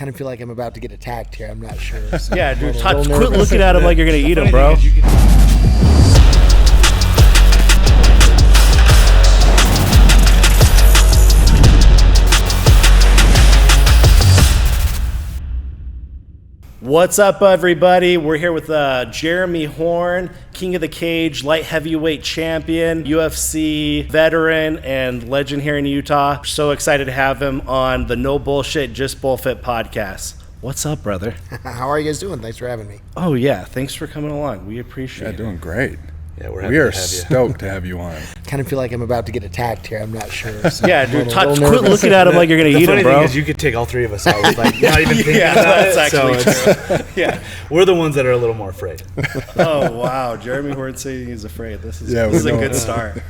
kind of feel like I'm about to get attacked here. I'm not sure. So yeah, dude, quit looking at him like you're going to eat him, bro. What's up, everybody? We're here with Jeremy Horn, King of the Cage, light heavyweight champion, UFC veteran, and legend here in Utah. So excited to have him on the No Bullshit, Just BullFit podcast. What's up, brother? How are you guys doing? Thanks for having me. Oh, yeah. Thanks for coming along. We appreciate it. Yeah, doing great. Yeah, we are stoked to have you on. Kind of feel like I'm about to get attacked here. I'm not sure. So yeah, dude, quit looking at him like you're going to eat him, bro. The funny thing is you could take all three of us out with like not even thinking about that's it. Actually true. Yeah, we're the ones that are a little more afraid. Oh, wow. Jeremy Horn saying he's afraid. This is a good start.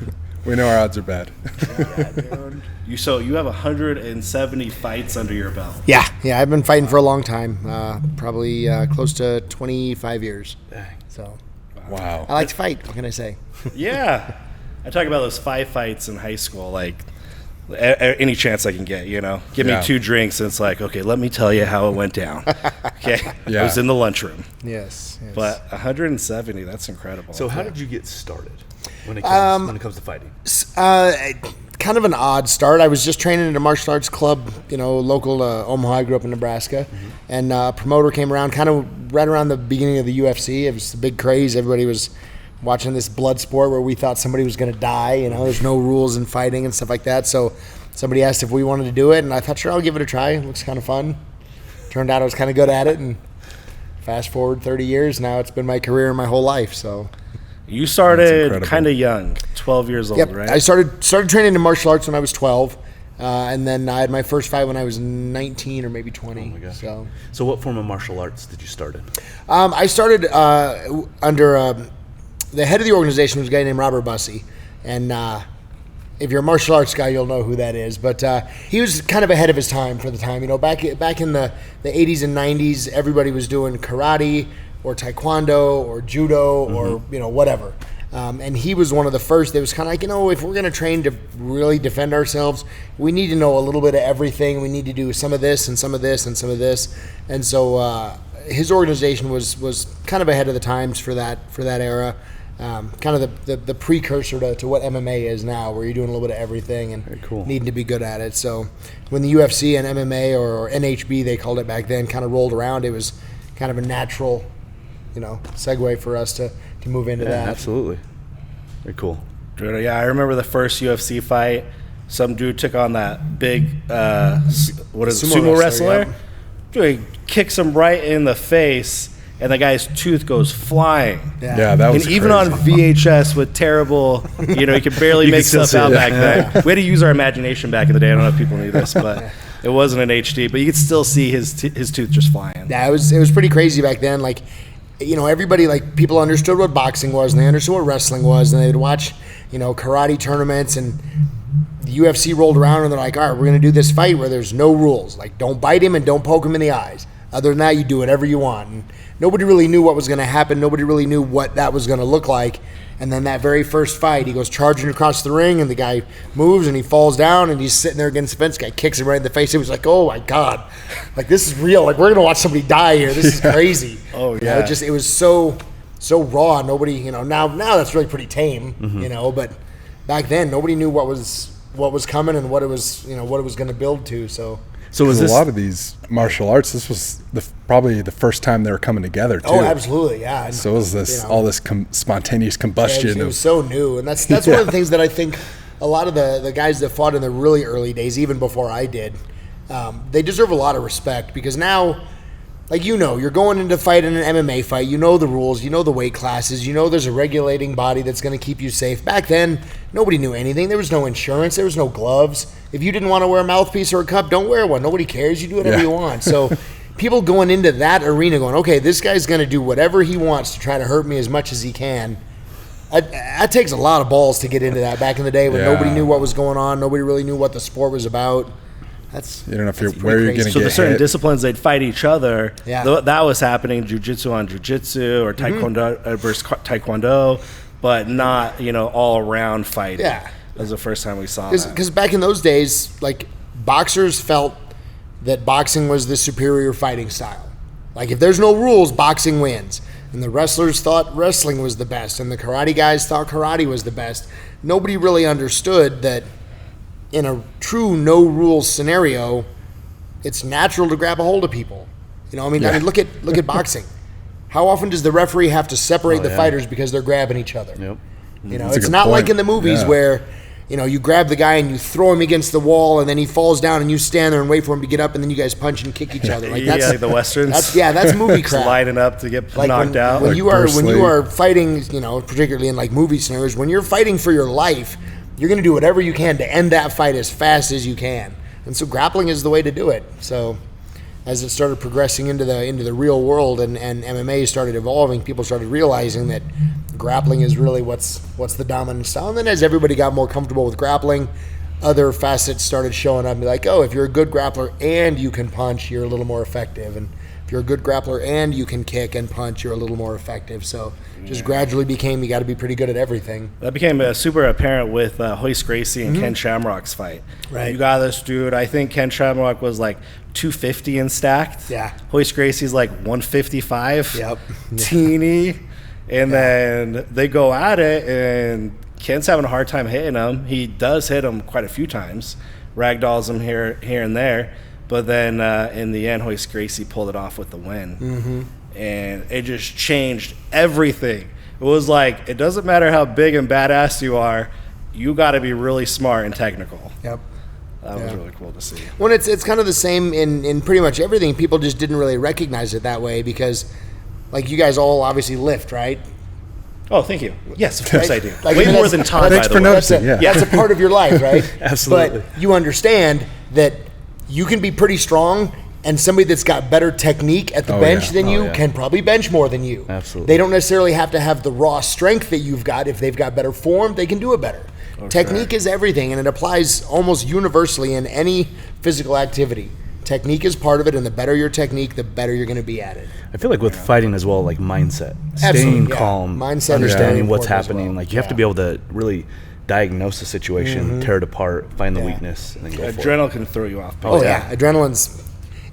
We know our odds are bad. Yeah, dude. You have 170 fights under your belt. Yeah. I've been fighting for a long time, probably close to 25 years. Dang. So, wow. I like to fight. What can I say? Yeah, I talk about those 5 fights in high school, like any chance I can get. Give me 2 drinks, and it's like, okay, let me tell you how it went down. Okay, yeah. I was in the lunchroom. Yes. But 170, that's incrable. So how did you get started when it comes to fighting? Kind of an odd start. I was just training at a martial arts club, local to Omaha. I grew up in Nebraska. Mm-hmm. And a promoter came around kind of right around the beginning of the UFC. It was a big craze. Everybody was watching this blood sport where we thought somebody was going to die. There's no rules in fighting and stuff like that. So somebody asked if we wanted to do it, and I thought, sure, I'll give it a try. It looks kind of fun. Turned out I was kind of good at it, and fast forward 30 years, now it's been my career and my whole life. So you started kind of young, 12 years old, right? I started training in martial arts when I was 12, and then I had my first fight when I was 19 or maybe 20. Oh my gosh. So what form of martial arts did you start in? I started under the head of the organization was a guy named Robert Bussey, and if you're a martial arts guy, you'll know who that is. But he was kind of ahead of his time for the time. Back in the 80s and 90s, everybody was doing karate or taekwondo or judo or whatever. And he was one of the first. It was kind of like, if we're going to train to really defend ourselves, we need to know a little bit of everything. We need to do some of this and some of this and some of this. And so his organization was kind of ahead of the times for that era. Kind of the precursor to what MMA is now, where you're doing a little bit of everything and needing to be good at it. So when the UFC and MMA or NHB, they called it back then, kind of rolled around, it was kind of a natural, segue for us to move into that. Absolutely. Very cool. Yeah, I remember the first UFC fight. Some dude took on that big, sumo wrestler. Yeah. Dude, he kicks him right in the face, and the guy's tooth goes flying. Yeah, that was crazy. Even on VHS with terrible, you could barely make stuff out back then. We had to use our imagination back in the day. I don't know if people knew this, but it wasn't an HD. But you could still see his tooth just flying. Yeah, it was pretty crazy back then. Like, everybody, like, people understood what boxing was, and they understood what wrestling was, and they'd watch, karate tournaments, and the UFC rolled around, and they're like, all right, we're going to do this fight where there's no rules. Like, don't bite him and don't poke him in the eyes. Other than that, you do whatever you want. And nobody really knew what was going to happen. Nobody really knew what that was going to look like. And then that very first fight, he goes charging across the ring, and the guy moves, and he falls down, and he's sitting there against the fence. The guy kicks him right in the face. He was like, oh, my God. Like, this is real. Like, we're going to watch somebody die here. This is crazy. Oh, yeah. It was so raw. Nobody, now that's really pretty tame, But back then, nobody knew what was coming and what it was going to build to, so... So was a lot of these martial arts, this was probably the first time they were coming together, too. Oh, absolutely, yeah. And, so it was this all this spontaneous combustion. It was so new, and that's one of the things that I think a lot of the guys that fought in the really early days, even before I did, they deserve a lot of respect, because now, like, you're going into fight in an MMA fight, the rules, the weight classes, there's a regulating body that's going to keep you safe. Back then, nobody knew anything. There was no insurance. There was no gloves. If you didn't want to wear a mouthpiece or a cup, don't wear one. Nobody cares. You do whatever you want. So people going into that arena going, okay, this guy's going to do whatever he wants to try to hurt me as much as he can. That takes a lot of balls to get into that back in the day when nobody knew what was going on. Nobody really knew what the sport was about. You don't know where you're going to get So the certain hit. disciplines, they'd fight each other. Yeah. That was happening, jiu-jitsu on jiu-jitsu or taekwondo versus taekwondo, but not, all around fighting. Yeah. That was the first time we saw that. Because back in those days, like, boxers felt that boxing was the superior fighting style. Like, if there's no rules, boxing wins. And the wrestlers thought wrestling was the best, and the karate guys thought karate was the best. Nobody really understood that in a true no-rules scenario, it's natural to grab a hold of people. You know, I mean, look at boxing. How often does the referee have to separate the fighters because they're grabbing each other? Yep. You know, it's not like in the movies where, you know, you grab the guy and you throw him against the wall and then he falls down and you stand there and wait for him to get up and then you guys punch and kick each other. Like that's like the westerns. That's movie crap. Lining up to get like knocked out. When Like you are Bruce fighting, you know, particularly in like movie scenarios, when you're fighting for your life, you're going to do whatever you can to end that fight as fast as you can. And so grappling is the way to do it. So as it started progressing into the real world and MMA started evolving, people started realizing that grappling is really what's the dominant style. And then as everybody got more comfortable with grappling, other facets started showing up and be like, oh, if you're a good grappler and you can punch, you're a little more effective. And if you're a good grappler and you can kick and punch, you're a little more effective. So just gradually became, you got to be pretty good at everything. That became super apparent with Hoist Gracie and Ken Shamrock's fight. Right. You got this dude, I think Ken Shamrock was like 250 and stacked. Yeah. Hoist Gracie's like 155. Yep. Teeny. And then they go at it, and Ken's having a hard time hitting him. He does hit him quite a few times, ragdolls him here and there. But then in the end, Hoist Gracie pulled it off with the win. Mm-hmm. And it just changed everything. It was like, it doesn't matter how big and badass you are, you got to be really smart and technical. Yep. That was really cool to see. Well, it's kind of the same in pretty much everything. People just didn't really recognize it that way because, like, you guys all obviously lift, right? Oh, thank you. Yes, of course I do. Like, Way more than Todd, Thanks by for the way. noticing. That's a part of your life, right? Absolutely. But you understand that you can be pretty strong, and somebody that's got better technique at the bench than you can probably bench more than you. Absolutely. They don't necessarily have to have the raw strength that you've got. If they've got better form, they can do it better. Technique is everything, and it applies almost universally in any physical activity. Technique is part of it, and the better your technique, the better you're going to be at it. I feel like with fighting as well, like mindset, Absolutely, staying yeah. calm, Mindset is understanding very what's important as happening. well. Like you have to be able to really diagnose the situation, tear it apart, find the weakness, and then go for it. Adrenaline can throw you off. Oh, yeah. Adrenaline's,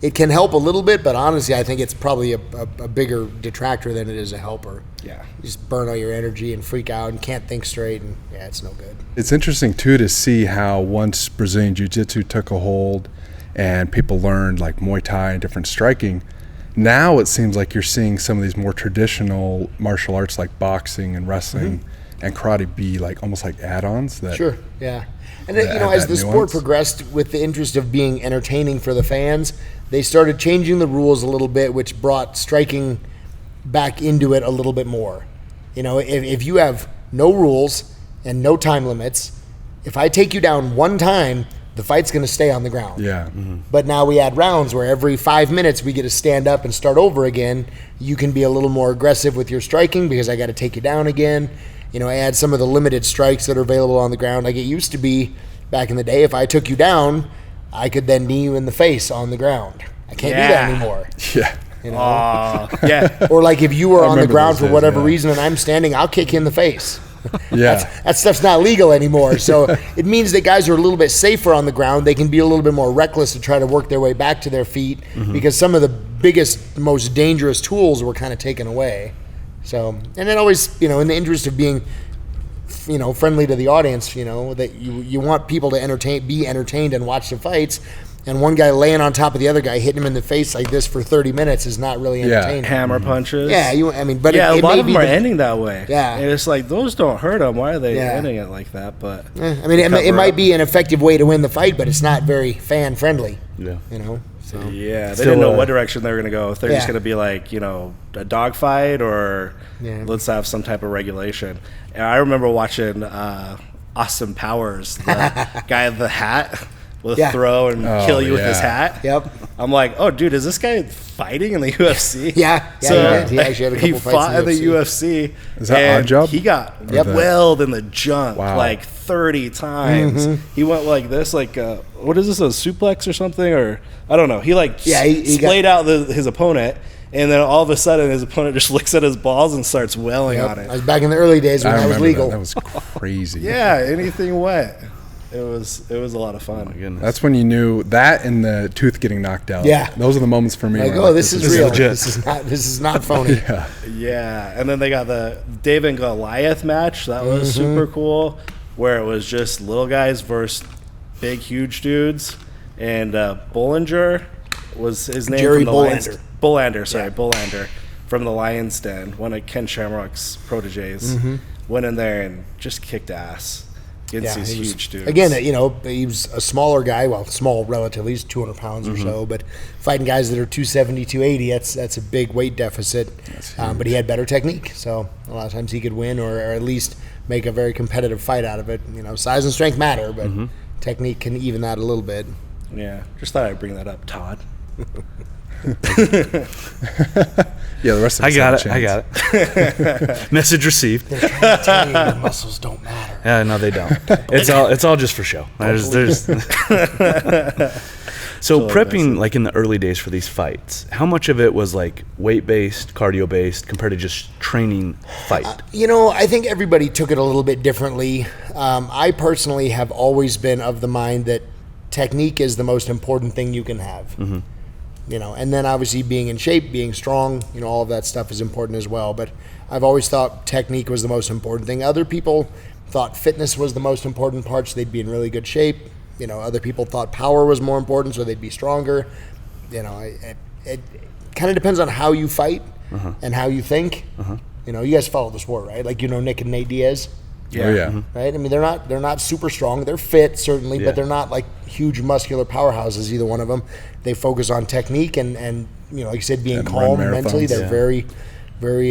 it can help a little bit, but honestly, I think it's probably a bigger detractor than it is a helper. Yeah. You just burn all your energy and freak out and can't think straight, and it's no good. It's interesting too to see how once Brazilian Jiu-Jitsu took a hold and people learned like Muay Thai and different striking, now it seems like you're seeing some of these more traditional martial arts like boxing and wrestling and karate be like almost like add-ons. That Sure, yeah. And that you know, add as that the sport nuance. progressed with the interest of being entertaining for the fans, they started changing the rules a little bit, which brought striking back into it a little bit more. You know, if you have no rules and no time limits, if I take you down one time, the fight's going to stay on the ground. Yeah. But now we add rounds where every 5 minutes we get to stand up and start over again. You can be a little more aggressive with your striking because I got to take you down again. You know, add some of the limited strikes that are available on the ground. Like it used to be back in the day, if I took you down, I could then knee you in the face on the ground. I can't do that anymore. Yeah. You know? Yeah. Or like if you were on the remember ground those for days, whatever yeah. reason and I'm standing, I'll kick you in the face. Yeah. That stuff's not legal anymore. So it means that guys are a little bit safer on the ground. They can be a little bit more reckless to try to work their way back to their feet because some of the biggest, most dangerous tools were kind of taken away. So, and it always, you know, in the interest of being, you know, friendly to the audience, you know, that you want people to be entertained and watch the fights. And one guy laying on top of the other guy, hitting him in the face like this for 30 minutes is not really entertaining. Hammer punches. Yeah, but yeah, it a lot may of be them are the- ending that way. Yeah. And it's like, those don't hurt them. Why are they Yeah. ending it like that? But I mean, it might be an effective way to win the fight, but it's not very fan friendly. Yeah. You know. So yeah, they Still, didn't know what direction they were going to go. If they're just Yeah. going to be like, you know, a dogfight or Yeah. let's have some type of regulation. And I remember watching Austin Powers, the guy with the hat, will Yeah. throw and kill you with his yeah. hat. Yep. I'm like, oh, dude, is this guy fighting in the UFC? Yeah. So he did. He actually had a couple he fights fought in the UFC. UFC. Is that and Odd Job? He got Yep. welled in the junk Wow. like 30 times. He went like this, like what is this, a suplex or something? Or I don't know. He like he splayed out his opponent, and then all of a sudden his opponent just looks at his balls and starts wailing Yep. on I it. was back in the early days when I that was remember legal. that was crazy. Yeah, anything wet. It was a lot of fun. Oh my goodness. That's when you knew that and the tooth getting knocked out. Yeah. Those are the moments for me. Like, where oh, this is real. legit. This is not phony. Yeah. Yeah, and then they got the David and Goliath match. That was super cool, where it was just little guys versus big, huge dudes. And Bollinger was his name. Jerry from the Lions. Bullander. Bullander, sorry, Bullander from the Lions Den, one of Ken Shamrock's proteges. Went in there and just kicked ass against these he was- huge dudes. Again, he was a smaller guy. Well, small relatively. He's 200 pounds or so. But fighting guys that are 270, 280, that's a big weight deficit. But he had better technique. So a lot of times he could win or at least make a very competitive fight out of it. Size and strength matter, but technique can even that a little bit. Yeah, just thought I'd bring that up, Todd. Yeah, the rest of I us got had a it. I chance. got it. Message received. They're trying to tell you your muscles don't matter. Yeah, no, they don't. It's all just for show. There's So prepping, like in the early days for these fights, how much of it was like weight-based, cardio-based, compared to just training fight? I think everybody took it a little bit differently. I personally have always been of the mind that technique is the most important thing you can have. And then obviously being in shape, being strong, all of that stuff is important as well. But I've always thought technique was the most important thing. Other people thought fitness was the most important part, so they'd be in really good shape. Other people thought power was more important, so they'd be stronger. It kind of depends on how you fight and how you think. You guys follow the sport, right? Like Nick and Nate Diaz. Oh, yeah. Right? I mean, they're not super strong. They're fit, certainly, Yeah. but they're not like huge muscular powerhouses, either one of them. They focus on technique and like you said, being And calm run mentally. marathons. They're Yeah. very, very,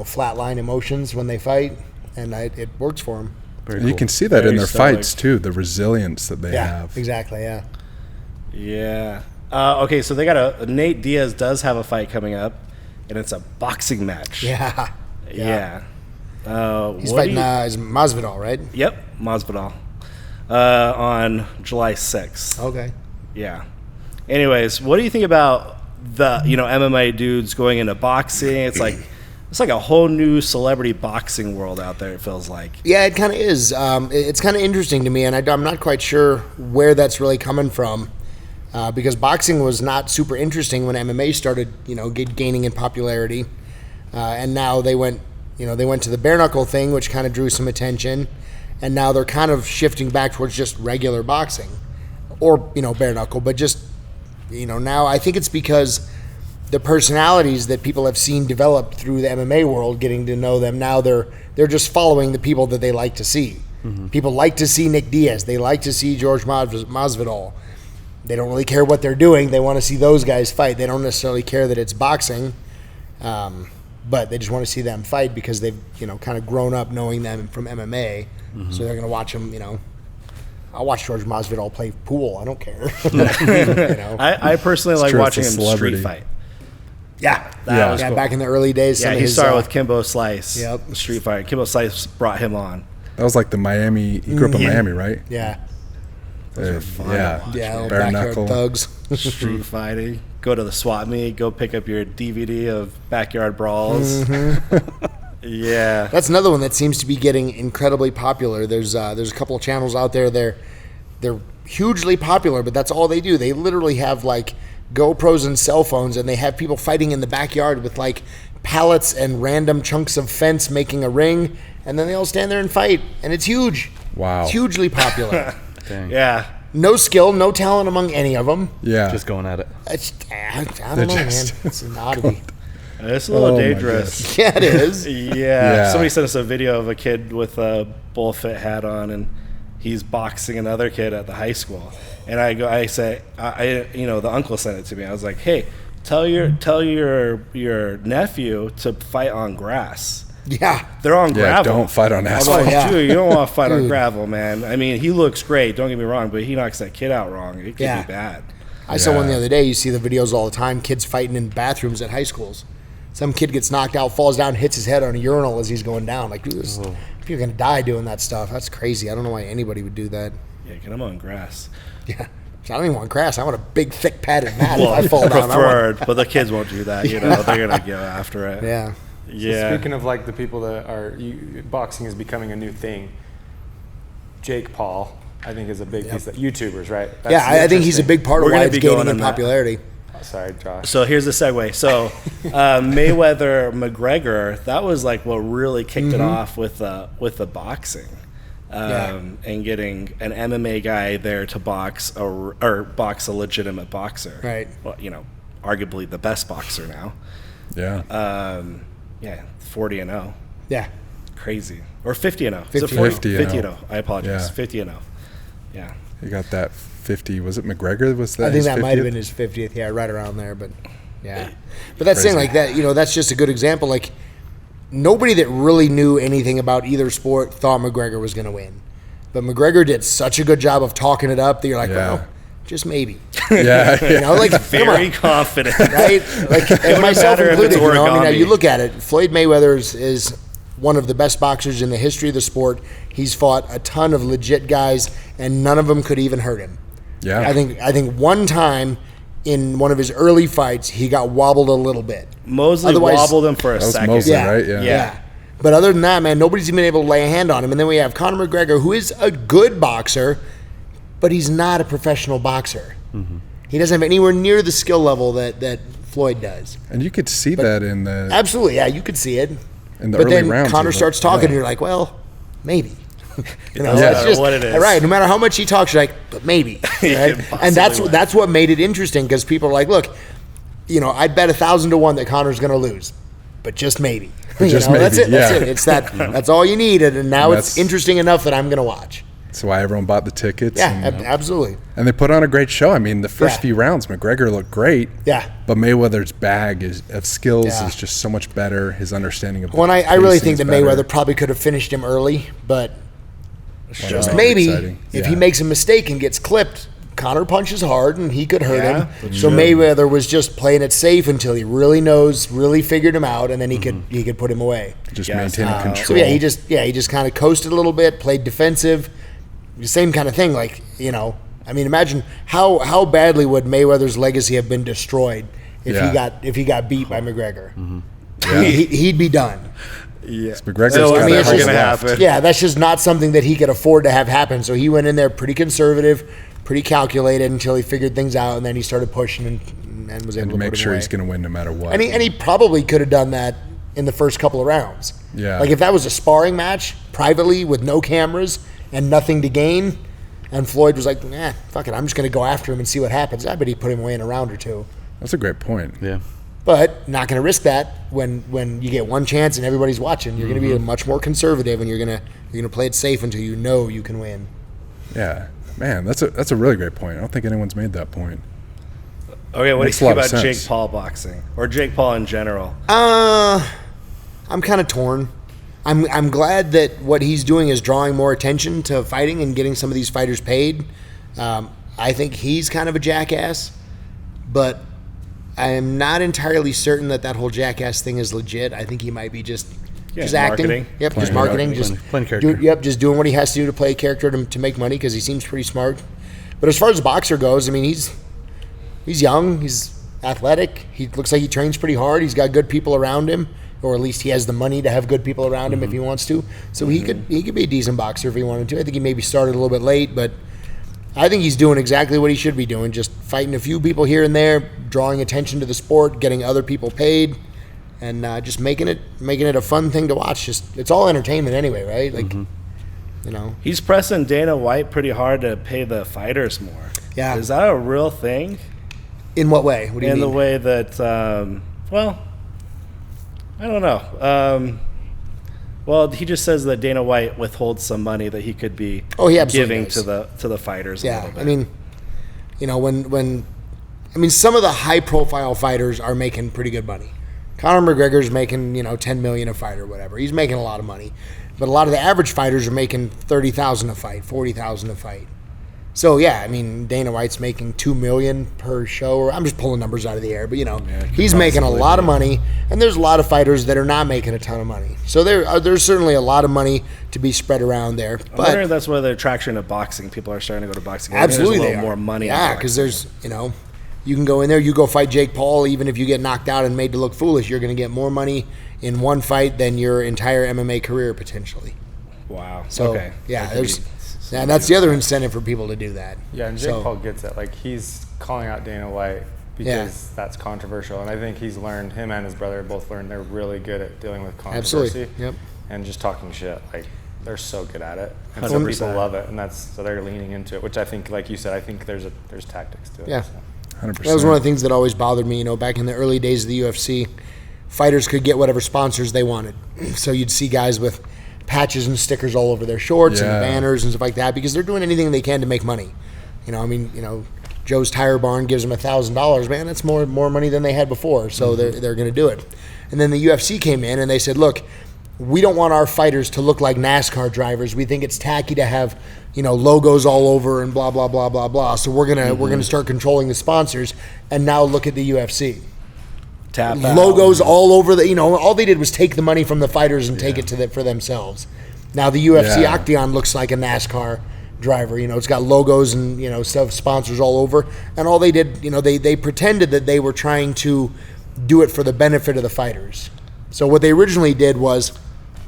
flatline emotions when they fight, and it works for them. Very And you cool. can see that Very in their stoic. fights too, the resilience that they Yeah, have. exactly, yeah. Yeah. Okay, so they got Nate Diaz does have a fight coming up, and it's a boxing match. Yeah. Yeah. He's what fighting do you- is Masvidal, right? Yep, Masvidal. On July 6th. Okay. Yeah. Anyways, what do you think about the MMA dudes going into boxing? It's like a whole new celebrity boxing world out there. It feels like. Yeah, it kind of is. It's kind of interesting to me, and I'm not quite sure where that's really coming from, because boxing was not super interesting when MMA started, gaining in popularity, and now they went to the bare knuckle thing, which kind of drew some attention, and now they're kind of shifting back towards just regular boxing, or bare knuckle, but just now I think it's because the personalities that people have seen developed through the MMA world, getting to know them, now they're just following the people that they like to see. People like to see Nick Diaz. They like to see George Masvidal. They don't really care what they're doing. They want to see those guys fight. They don't necessarily care that it's boxing, but they just want to see them fight because they've kind of grown up knowing them from MMA. So they're going to watch them. I'll watch George Masvidal play pool. I don't care. I personally like true, it's watching a him celebrity. street fight. Yeah, That was cool. back in the early days. Yeah, some of he his, started with Kimbo Slice. Yep. Street fight. Kimbo Slice brought him on. That was like the Miami. He grew up in Miami, right? Yeah, Yeah, little bare backyard knuckle. thugs. Street fighting. Go to the SWAT meet. Go pick up your DVD of Backyard Brawls. Yeah. That's another one that seems to be getting incredibly popular. There's a couple of channels out there. They're hugely popular, but that's all they do. They literally have like GoPros and cell phones, and they have people fighting in the backyard with like pallets and random chunks of fence making a ring, and then they all stand there and fight, and it's huge. Wow. It's hugely popular. Dang. Yeah. No skill, no talent among any of them. Yeah. Just going at it. I don't know, man. It's an oddity. It's a little Oh, my dangerous. Yeah, it is. Yeah. Somebody sent us a video of a kid with a BullFit hat on, and he's boxing another kid at the high school. And I say, the uncle sent it to me. I was like, hey, tell your nephew to fight on grass. Yeah. They're on Yeah, gravel. don't fight on I'm asphalt. like, yeah. dude, you don't want to fight on Dude. gravel, man. I mean, he looks great. Don't get me wrong, but he knocks that kid out wrong. It could Yeah. be bad. I saw one the Yeah. other day. You see the videos all the time. Kids fighting in bathrooms at high schools. Some kid gets knocked out, falls down, hits his head on a urinal as he's going down. Like, dude, people are going to die doing that stuff. That's crazy. I don't know why anybody would do that. Yeah, get him on grass. Yeah. I don't even want grass. I want a big, thick, padded mat if I fall down. I want, Preferred, but the kids won't do that. They're gonna go after it. yeah. Yeah. Speaking of like the people that boxing is becoming a new thing. Jake Paul, I think, is a big piece of YouTubers, right? Yeah, I think he's a big part of why it's gaining in popularity. Sorry, Josh. So here's the segue. So Mayweather McGregor, that was like what really kicked it off with the boxing, and getting an MMA guy there to box or box a legitimate boxer. Right. Well, arguably the best boxer now. Yeah. 40-0. Yeah. Crazy. Or 50-0. 50-0. I apologize. Yeah. 50-0. Yeah. He got that 50. Was it McGregor? Was that? I think that 50th? might have been his 50th. Yeah, right around there. But yeah, but that's saying like that. That's just a good example. Like nobody that really knew anything about either sport thought McGregor was going to win, but McGregor did such a good job of talking it up that you're like, well, just maybe. Yeah. Like Very confident, right? Like and myself matter if included. it's origami. You look at it. Floyd Mayweather is one of the best boxers in the history of the sport. He's fought a ton of legit guys, and none of them could even hurt him. Yeah. I think one time in one of his early fights, he got wobbled a little bit. Mosley wobbled him for a That was second. Mosley, right? Yeah. But other than that, man, nobody's even able to lay a hand on him. And then we have Conor McGregor, who is a good boxer, but he's not a professional boxer. Mm-hmm. He doesn't have anywhere near the skill level that Floyd does. And you could see that in the absolutely, yeah, you could see it. In the but early then rounds, Conor starts talking, and you're like, well, maybe. That's just what it is. Right, no matter how much he talks, you're like, but maybe. Right? And that's what made it interesting, because people are like, look, I'd bet 1,000 to 1 that Conor's going to lose, but just maybe. Just maybe, that's it. yeah. That's it. It's that. That's all you need, and now it's interesting enough that I'm going to watch. That's why everyone bought the tickets. Yeah, absolutely. And they put on a great show. I mean, the first few rounds, McGregor looked great. Yeah. But Mayweather's bag of skills is just so much better. His understanding of the I really think that better. Mayweather probably could have finished him early, but just Wow, maybe exciting. if he makes a mistake and gets clipped, Conor punches hard and he could hurt him. So sure. Mayweather was just playing it safe until he really figured him out, and then he could put him away. Just maintaining control. So he just kind of coasted a little bit, played defensive. The same kind of thing, imagine how badly would Mayweather's legacy have been destroyed if he got beat by McGregor. Mm-hmm. Yeah. He'd be done. Yeah, McGregor's it's going to happen. Yeah, that's just not something that he could afford to have happen. So he went in there pretty conservative, pretty calculated until he figured things out, and then he started pushing and was able to make put him sure away. he's going to win no matter what. And he probably could have done that in the first couple of rounds. Yeah. Like if that was a sparring match privately with no cameras and nothing to gain, and Floyd was like, fuck it, I'm just going to go after him and see what happens. I bet he put him away in a round or two. That's a great point. Yeah. But not going to risk that when you get one chance and everybody's watching. You're going to be much more conservative, and you're going to play it safe until you know you can win. Yeah, man, that's a really great point. I don't think anyone's made that point. Okay, what Makes do you a lot think of about Jake sense. Paul boxing or Jake Paul in general? I'm kind of torn. I'm glad that what he's doing is drawing more attention to fighting and getting some of these fighters paid. I think he's kind of a jackass, but I'm not entirely certain that whole jackass thing is legit. I think he might be just acting. marketing. Yep, just marketing. Playing character. Just doing what he has to do to play a character to make money, because he seems pretty smart. But as far as the boxer goes, I mean, he's young, he's athletic, he looks like he trains pretty hard, he's got good people around him, or at least he has the money to have good people around him if he wants to. So he could be a decent boxer if he wanted to. I think he maybe started a little bit late, but I think he's doing exactly what he should be doing, just fighting a few people here and there, drawing attention to the sport, getting other people paid, and just making it a fun thing to watch. Just it's all entertainment anyway, right? Like, He's pressing Dana White pretty hard to pay the fighters more. Yeah. Is that a real thing? In what way? What do you In mean? the way that, I don't know. Well, he just says that Dana White withholds some money that he could be he absolutely giving does. to the fighters. A Yeah, little bit. I mean, when some of the high-profile fighters are making pretty good money. Conor McGregor's making $10 million a fight or whatever. He's making a lot of money, but a lot of the average fighters are making $30,000 a fight, $40,000 a fight. So yeah, I mean, Dana White's making $2 million per show. Or I'm just pulling numbers out of the air, but he's making a lot of money, and there's a lot of fighters that are not making a ton of money. So there's certainly a lot of money to be spread around there. I wonder if that's where the attraction of boxing. People are starting to go to boxing. Absolutely, there's a they little are. more money. Yeah, because there's you can go in there, you go fight Jake Paul. Even if you get knocked out and made to look foolish, you're going to get more money in one fight than your entire MMA career potentially. Wow. So okay. yeah, That could there's be And that's the other incentive for people to do that. Yeah, and Jake So- Paul gets it. Like, he's calling out Dana White because that's controversial. And I think he's learned, him and his brother both learned they're really good at dealing with controversy. Absolutely. Yep. And just talking shit. Like, they're so good at it. And some 100%. people love it. And so they're leaning into it, which I think, like you said, I think there's tactics to it. Yeah. So. 100%. That was one of the things that always bothered me, back in the early days of the UFC, fighters could get whatever sponsors they wanted. So you'd see guys with patches and stickers all over their shorts and banners and stuff like that because they're doing anything they can to make money. Joe's Tire Barn gives them $1,000. Man, that's more money than they had before. So they're going to do it. And then the UFC came in and they said, look, we don't want our fighters to look like NASCAR drivers. We think it's tacky to have, logos all over and blah, blah, blah, blah, blah. So we're gonna start controlling the sponsors. And now look at the UFC. Tap out. Logos all over all they did was take the money from the fighters and take it for themselves. Now the UFC Octagon looks like a NASCAR driver. It's got logos and stuff, sponsors all over. And all they did, they pretended that they were trying to do it for the benefit of the fighters. So what they originally did was,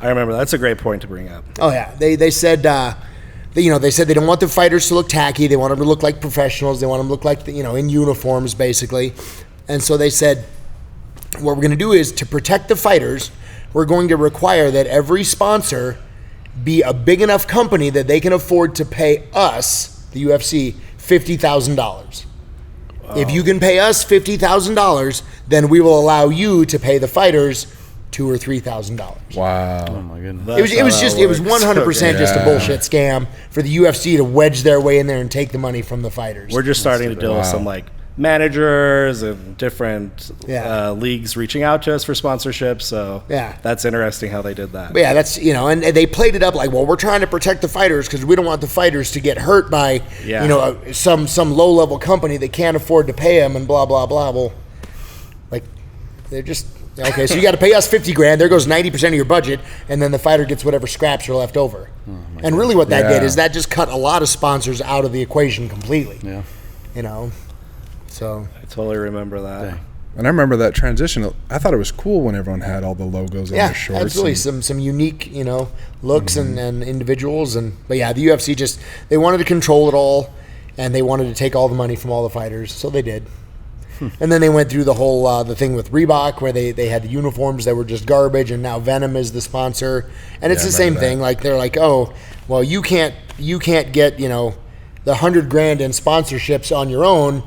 I remember that's a great point to bring up. oh yeah, they said they said they don't want the fighters to look tacky. They want them to look like professionals. They want them to look like in uniforms basically. And so they said, what we're going to do is to protect the fighters, we're going to require that every sponsor be a big enough company that they can afford to pay us, the UFC, $50,000. If you can pay us $50,000, then we will allow you to pay the fighters $2,000 or $3,000. Wow. Oh my goodness. It was 100% just a Yeah. bullshit scam for the UFC to wedge their way in there and take the money from the fighters. We're just starting to deal with some managers and different leagues reaching out to us for sponsorships. So that's interesting how they did that. But yeah, that's and they played it up like, well, we're trying to protect the fighters because we don't want the fighters to get hurt by some low level company that can't afford to pay them and blah blah blah. Well, like they're just okay. So you got to pay us $50,000. There goes 90% of your budget, and then the fighter gets whatever scraps are left over. And really, what that did is that just cut a lot of sponsors out of the equation completely. Yeah. So I totally remember that. And I remember that transition. I thought it was cool when everyone had all the logos on their shorts. Absolutely. Some unique, looks and individuals. But yeah, the UFC they wanted to control it all, and they wanted to take all the money from all the fighters, so they did. And then they went through the whole the thing with Reebok where they had the uniforms that were just garbage, and now Venom is the sponsor. And it's the same thing. Like they're like, oh, well, you can't get the $100,000 in sponsorships on your own.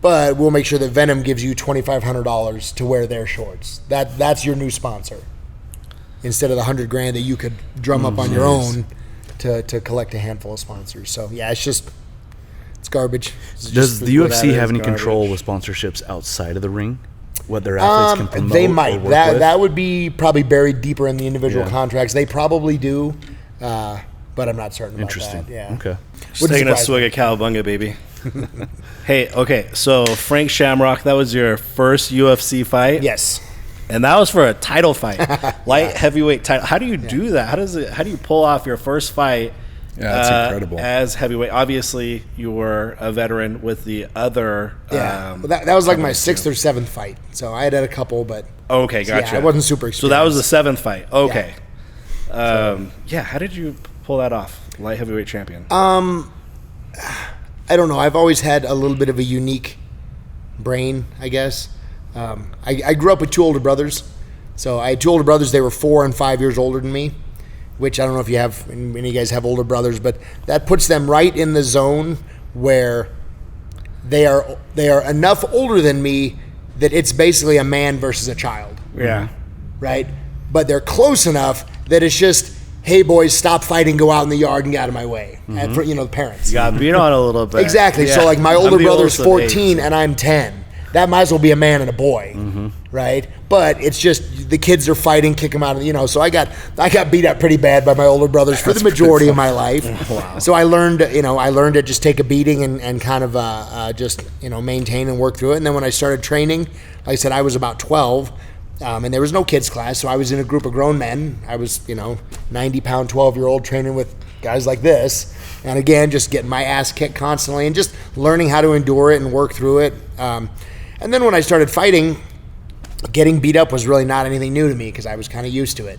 But we'll make sure that Venom gives you $2,500 to wear their shorts. That's your new sponsor, instead of the $100,000 that you could drum up on your own to collect a handful of sponsors. So yeah, it's garbage. Does the UFC have any control with sponsorships outside of the ring? What their athletes can promote? They might. Or work with? That would be probably buried deeper in the individual contracts. They probably do, but I'm not certain about Interesting. that. Yeah. Okay. Just taking a swig of Cowabunga, baby. Hey, okay, so Frank Shamrock, that was your first UFC fight? Yes. And that was for a title fight, light heavyweight title. How do you do that? How do you pull off your first fight? Yeah, that's incredible. As heavyweight, obviously you were a veteran with the other. Yeah, that was like my 6th or 7th fight. So I had a couple, but okay, gotcha. Yeah, I wasn't super experienced. So that was the 7th fight. Okay. Yeah. How did you pull that off, light heavyweight champion? I don't know. I've always had a little bit of a unique brain, I guess. I grew up with 2 older brothers. So I had 2 older brothers. They were 4 and 5 years older than me, which I don't know if any of you guys have older brothers, but that puts them right in the zone where they are enough older than me that it's basically a man versus a child. Yeah. Right? But they're close enough that it's just, hey, boys, stop fighting, go out in the yard and get out of my way. And for, the parents. You got beat on a little bit. Exactly. Yeah. So, like, my I'm older the brother's oldest of 14 8. and I'm 10. That might as well be a man and a boy, right? But it's just the kids are fighting, kick them out of so I got beat up pretty bad by my older brothers for the majority of my life. Wow. So I learned to just take a beating and kind of just maintain and work through it. And then when I started training, like I said, I was about 12. And there was no kids class, so I was in a group of grown men. I was, 90-pound, 12-year-old training with guys like this. And again, just getting my ass kicked constantly and just learning how to endure it and work through it. And then when I started fighting, getting beat up was really not anything new to me because I was kind of used to it.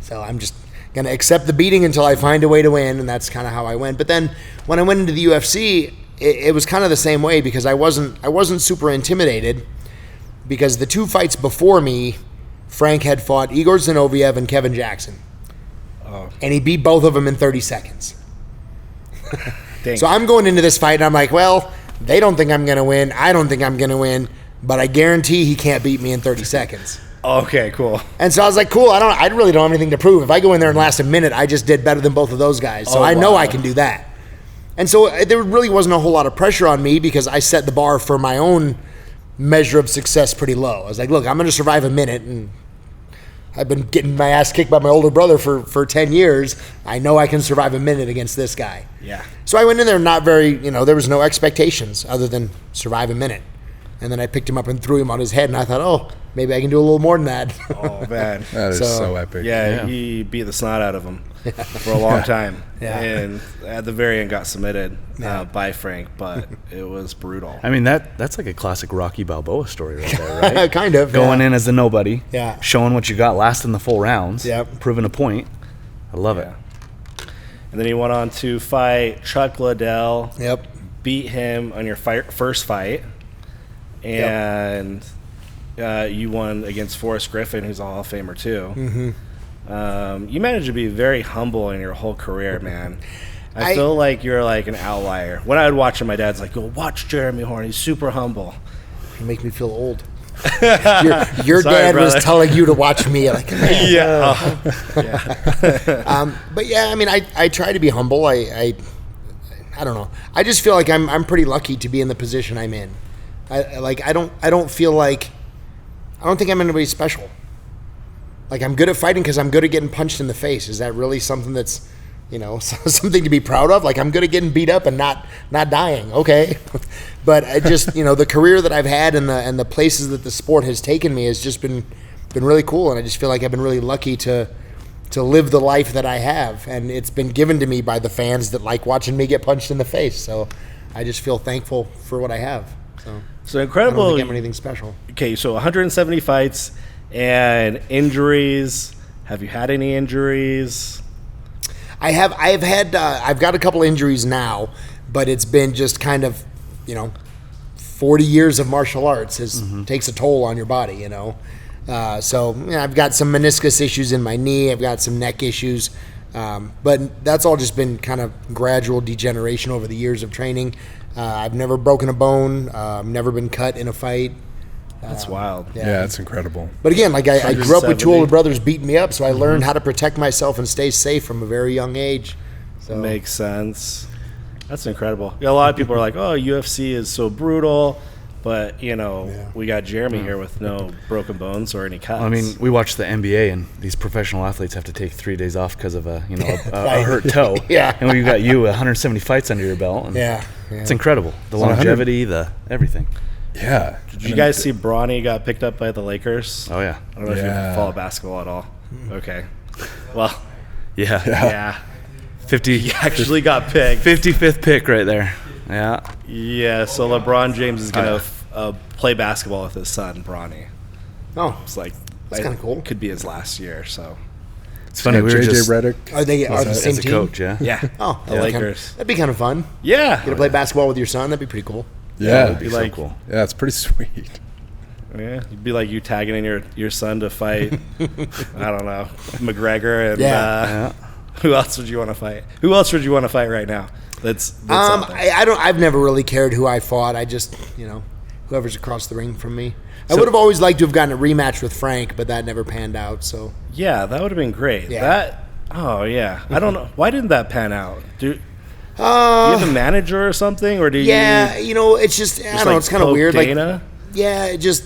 So I'm just Gonna accept the beating until I find a way to win, and that's kind of how I went. But then when I went into the UFC, it was kind of the same way because I wasn't super intimidated because the 2 fights before me, Frank had fought Igor Zinoviev and Kevin Jackson, and he beat both of them in 30 seconds. So I'm going into this fight, and I'm like, well, they don't think I'm gonna win. I don't think I'm gonna win, but I guarantee he can't beat me in 30 seconds. Okay, cool. And so I was like, cool, I really don't have anything to prove. If I go in there and last a minute, I just did better than both of those guys. So I know I can do that. And so there really wasn't a whole lot of pressure on me because I set the bar for my own measure of success pretty low. I was like, look, I'm going to survive a minute, and I've been getting my ass kicked by my older brother for 10 years. I know I can survive a minute against this guy. Yeah. So I went in there not very, there was no expectations other than survive a minute. And then I picked him up and threw him on his head, and I thought, oh, maybe I can do a little more than that. Oh, man. That is so epic. Yeah, he beat the snot out of him for a long time. Yeah. And at the very end got submitted by Frank, but it was brutal. I mean, that's like a classic Rocky Balboa story right there, right? Kind of. Going in as a nobody, Yeah. showing what you got, lasting the full rounds, Yep. proving a point. I love it. And then he went on to fight Chuck Liddell, Yep. beat him on your first fight, and you won against Forrest Griffin, who's a Hall of Famer too. Mm-hmm. You managed to be very humble in your whole career, man. I feel like you're like an outlier. When I would watch him, my dad's like, "Go watch Jeremy Horn. He's super humble." You make me feel old. Your dad was telling you to watch me. Like, man. Yeah. But yeah, I mean, I try to be humble. I don't know. I just feel like I'm pretty lucky to be in the position I'm in. I don't feel like, I don't think I'm anybody special. Like, I'm good at fighting because I'm good at getting punched in the face. Is that really something that's, something to be proud of? Like, I'm good at getting beat up and not dying. Okay. But I just, the career that I've had and the places that the sport has taken me has just been really cool. And I just feel like I've been really lucky to live the life that I have. And it's been given to me by the fans that like watching me get punched in the face. So I just feel thankful for what I have. So incredible. I don't think I'm anything special. Okay, so 170 fights and injuries. Have you had any injuries? I've got a couple injuries now, but it's been just kind of, 40 years of martial arts takes a toll on your body, So I've got some meniscus issues in my knee. I've got some neck issues. But that's all just been kind of gradual degeneration over the years of training. I've never broken a bone. Never been cut in a fight. That's wild. Yeah, it's incredible. But again, like I grew up with 2 170. older brothers beating me up, so I learned how to protect myself and stay safe from a very young age. So Makes sense. That's incredible. A lot of people are like, oh, UFC is so brutal. But, we got Jeremy here with no broken bones or any cuts. I mean, we watch the NBA, and these professional athletes have to take 3 days off because of a hurt toe. Yeah. And we've got you 170 fights under your belt. And yeah. it's incredible. The longevity, the everything. Yeah. Did you guys see Bronny got picked up by the Lakers? Oh yeah. I don't know if you follow basketball at all. Okay. Well, Yeah. 50. he actually got picked. 55th pick right there. Yeah. Yeah, so LeBron James is going to play basketball with his son, Bronny. Oh, It's like, That's kinda cool. Could be his last year, so. It's funny. We were JJ just Redick. are they the as same a team? coach. Yeah. Yeah. Oh, the Lakers. That'd be kind of fun. Yeah. Get to play basketball with your son. That'd be pretty cool. Yeah. It'd be so like- cool. Yeah, it's pretty sweet. Yeah, it'd be like you tagging in your son to fight, I don't know, McGregor and Yeah. who else would you want to fight? Who else would you want to fight right now? That's out there? I've never really cared who I fought. I just, whoever's across the ring from me. I would have always liked to have gotten a rematch with Frank, but that never panned out. So Yeah, that would have been great. Yeah. I don't know. Why didn't that pan out? Do you have a manager or something, or do you? it's just I don't know. It's kind of weird. Dana? It just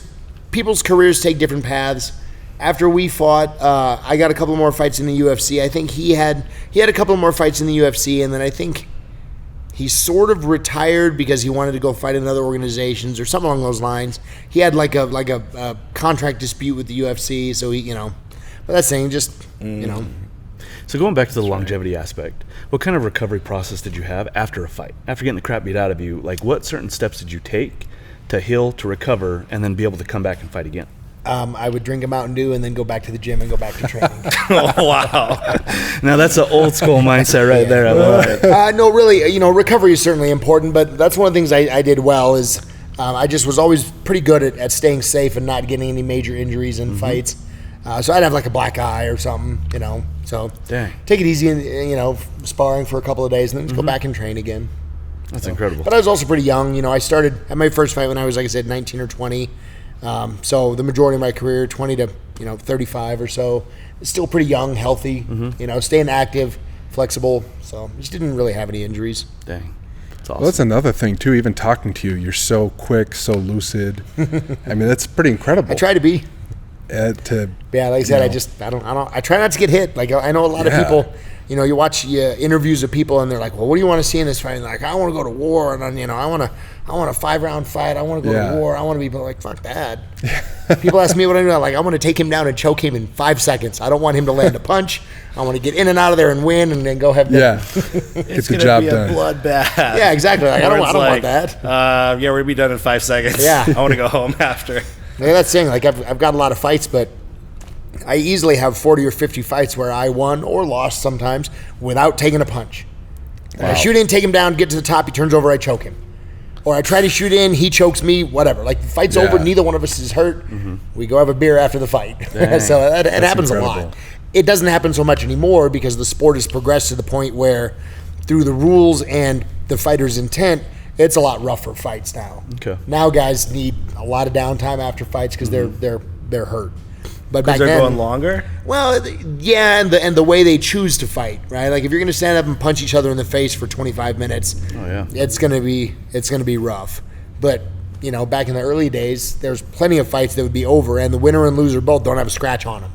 people's careers take different paths. After we fought, I got a couple more fights in the UFC. I think he had a couple more fights in the UFC, and then I think he sort of retired because he wanted to go fight in other organizations or something along those lines. He had like a contract dispute with the UFC, so he, but that's saying just, So going back to the longevity aspect, what kind of recovery process did you have after a fight? After getting the crap beat out of you, like what certain steps did you take to heal, to recover, and then be able to come back and fight again? I would drink a Mountain Dew and then go back to the gym and go back to training. Oh, wow. Now that's an old school mindset right there. I love it. No, really, recovery is certainly important, but that's one of the things I did well is I just was always pretty good at staying safe and not getting any major injuries in fights. So I'd have like a black eye or something, So Dang. take it easy and, sparring for a couple of days and then just go back and train again. That's incredible. But I was also pretty young. I started at my first fight when I was, like I said, 19 or 20. So the majority of my career, 20 to 35 or so, is still pretty young, healthy. Staying active, flexible. So just didn't really have any injuries. Dang. That's awesome. Well, that's another thing too. Even talking to you, you're so quick, so lucid. I mean, that's pretty incredible. I try to be. Like I said, I try not to get hit. Like I know a lot of people. You watch interviews of people and they're like, well, what do you want to see in this fight? And they're like, I want to go to war, and I want a 5-round fight. I want to go to war. I want to be like, fuck that. People ask me what I do. Like, I want to take him down and choke him in 5 seconds. I don't want him to land a punch. I want to get in and out of there and win, and then go have dinner. It's going to be a bloodbath. Yeah, exactly. Like, I don't want that. We're going to be done in 5 seconds. Yeah. I want to go home after. Like, that's the thing. Like, I've got a lot of fights, but I easily have 40 or 50 fights where I won or lost sometimes without taking a punch. Wow. I shoot in, take him down, get to the top, he turns over, I choke him. Or I try to shoot in, he chokes me, whatever. Like, the fight's over, neither one of us is hurt. We go have a beer after the fight. So it happens a lot. It doesn't happen so much anymore because the sport has progressed to the point where through the rules and the fighter's intent, it's a lot rougher fights now. Okay. Now guys need a lot of downtime after fights because they're hurt. But back they're then, going longer? Well, yeah, and the way they choose to fight, right? Like if you're going to stand up and punch each other in the face for 25 minutes, it's going to be rough. But back in the early days, there's plenty of fights that would be over, and the winner and loser both don't have a scratch on them.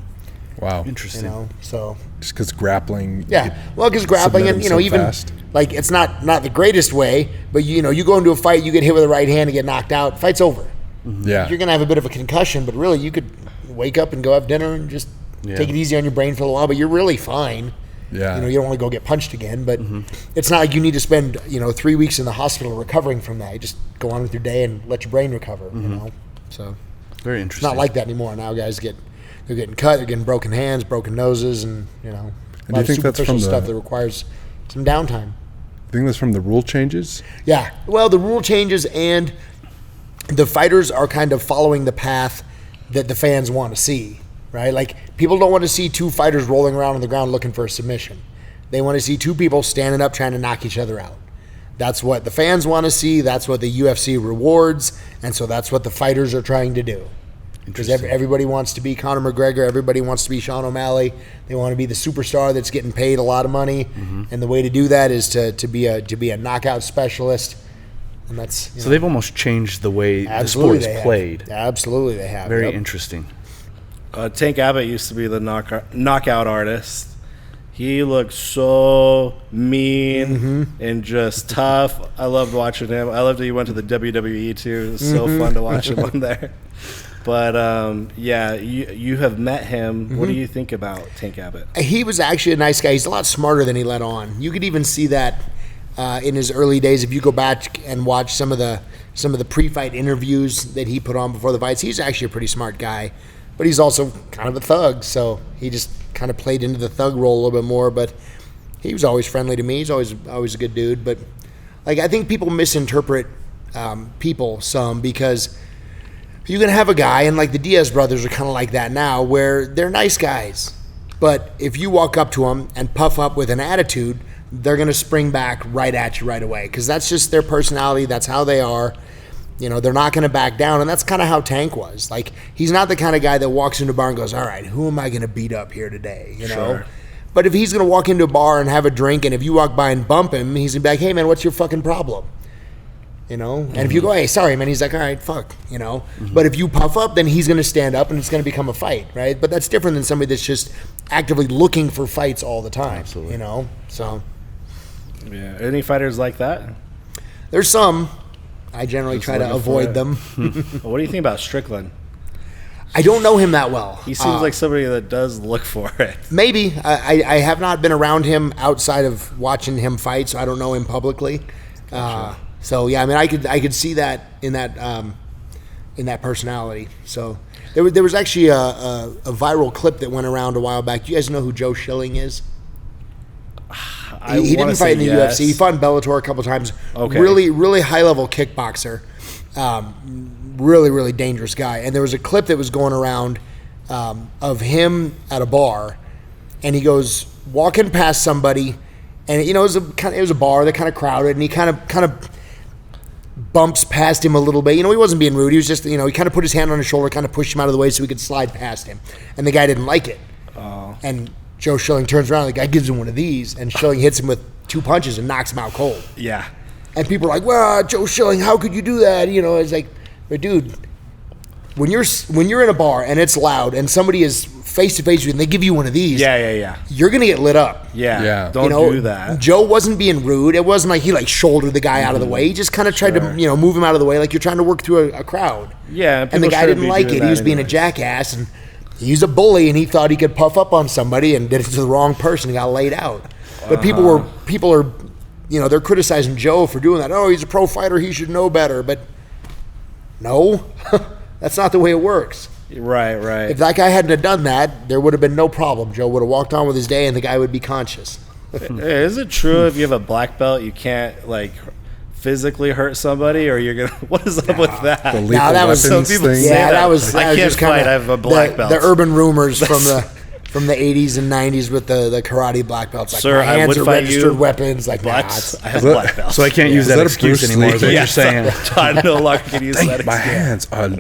Wow, interesting. So just because grappling. Yeah, well, because grappling and so even fast. Like it's not the greatest way, but you go into a fight, you get hit with a right hand and get knocked out, fight's over. Yeah, You're going to have a bit of a concussion, but really you could wake up and go have dinner and just take it easy on your brain for a while, but you're really fine. Yeah. You don't want to go get punched again, but it's not like you need to spend, 3 weeks in the hospital recovering from that. You just go on with your day and let your brain recover, So Very it's interesting. not like that anymore. Now guys they're getting cut, they're getting broken hands, broken noses, and, a lot of think that's superficial from stuff that requires some downtime. I think that's from the rule changes. Yeah. Well, the rule changes and the fighters are kind of following the path that the fans want to see, right? Like, people don't want to see two fighters rolling around on the ground looking for a submission. They want to see two people standing up trying to knock each other out. That's what the fans want to see. That's what the UFC rewards. And so that's what the fighters are trying to do. Because everybody wants to be Conor McGregor. Everybody wants to be Sean O'Malley. They want to be the superstar that's getting paid a lot of money. And the way to do that is to be a knockout specialist. And that's so they've almost changed the way the sport is played. Absolutely, they have. Very interesting. Tank Abbott used to be the knockout artist. He looked so mean and just tough. I loved watching him. I loved that he went to the WWE too. It was so fun to watch him on there. But you have met him. What do you think about Tank Abbott? He was actually a nice guy. He's a lot smarter than he let on. You could even see that in his early days. If you go back and watch some of the pre-fight interviews that he put on before the fights, he's actually a pretty smart guy. But he's also kind of a thug, so he just kind of played into the thug role a little bit more. But he was always friendly to me. He's always a good dude. But like, I think people misinterpret people some, because you can have a guy, and like the Diaz brothers are kind of like that now, where they're nice guys. But if you walk up to them and puff up with an attitude, they're going to spring back right at you right away, because that's just their personality. That's how they are. They're not going to back down, and that's kind of how Tank was. Like, he's not the kind of guy that walks into a bar and goes, all right, who am I going to beat up here today? Sure. But if he's going to walk into a bar and have a drink, and if you walk by and bump him, he's going to be like, hey, man, what's your fucking problem? And if you go, hey, sorry, man, he's like, all right, fuck, But if you puff up, then he's going to stand up, and it's going to become a fight, right? But that's different than somebody that's just actively looking for fights all the time. Absolutely. So... Yeah. Any fighters like that? There's some. I generally try to avoid them. What do you think about Strickland? I don't know him that well. He seems like somebody that does look for it. Maybe. I have not been around him outside of watching him fight, so I don't know him publicly. Gotcha. So yeah, I mean, I could see that in that in that personality. So there was actually a viral clip that went around a while back. Do you guys know who Joe Schilling is? He didn't fight in the UFC. He fought in Bellator a couple times. Okay. Really high-level kickboxer. Really dangerous guy. And there was a clip that was going around of him at a bar, and he goes walking past somebody, and it was a bar that kind of crowded, and he kind of bumps past him a little bit. He wasn't being rude. He was just, he kind of put his hand on his shoulder, kind of pushed him out of the way so he could slide past him. And the guy didn't like it. Oh. And Joe Schilling turns around, the guy gives him one of these, and Schilling hits him with 2 punches and knocks him out cold. Yeah. And people are like, well, Joe Schilling, how could you do that? It's like, but dude, when you're in a bar and it's loud and somebody is face to face with you and they give you one of these, you're gonna get lit up. Yeah. Don't do that. Joe wasn't being rude. It wasn't like he shouldered the guy out of the way. He just kind of tried to move him out of the way, like you're trying to work through a crowd. Yeah, and the guy didn't like it. He was being a jackass, and he's a bully, and he thought he could puff up on somebody and did it to the wrong person and got laid out. But people are they're criticizing Joe for doing that. Oh, he's a pro fighter. He should know better. But no, that's not the way it works. Right. If that guy hadn't have done that, there would have been no problem. Joe would have walked on with his day, and the guy would be conscious. Is it true if you have a black belt, you can't physically hurt somebody, or you're gonna? What is up with that? The lethal that was weapons some people thing. say that was I can't just fight. kinda I have a black belt. The urban rumors from the 80s and 90s with the karate black belts. Like, Sir, my I hands would are fight registered you. weapons. Like, Black. nah, I have black belts. So I can't use Is that that a excuse Bruce anymore. Lee Is what thing? you're saying? I no longer can use that. My excuse. hands are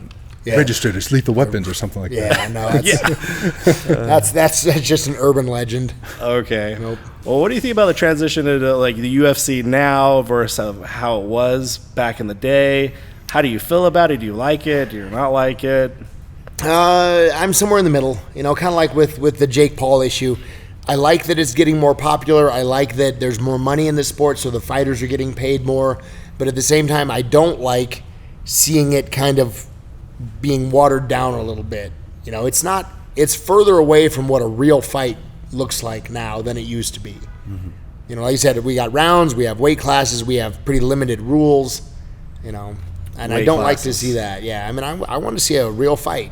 registered as lethal weapons or something like that. no, that's just an urban legend. Okay. Well, what do you think about the transition into the UFC now versus how it was back in the day? How do you feel about it? Do you like it? Do you not like it? I'm somewhere in the middle. Kind of like with the Jake Paul issue. I like that it's getting more popular. I like that there's more money in the sport, so the fighters are getting paid more. But at the same time, I don't like seeing it kind of being watered down a little bit. It's further away from what a real fight looks like now than it used to be. Mm-hmm. Like you said, we got rounds, we have weight classes, we have pretty limited rules, and I don't like to see that. Yeah, I mean, I want to see a real fight.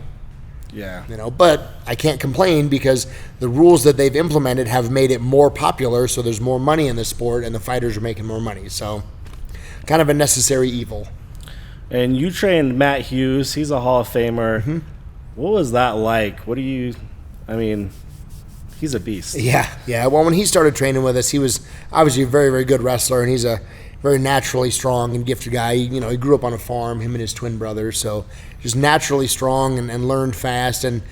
Yeah. But I can't complain because the rules that they've implemented have made it more popular, so there's more money in the sport and the fighters are making more money. So kind of a necessary evil. And you trained Matt Hughes. He's a Hall of Famer. Mm-hmm. What was that like? He's a beast. Yeah. Well, when he started training with us, he was obviously a very, very good wrestler, and he's a very naturally strong and gifted guy. He grew up on a farm, him and his twin brothers, so just naturally strong and learned fast. And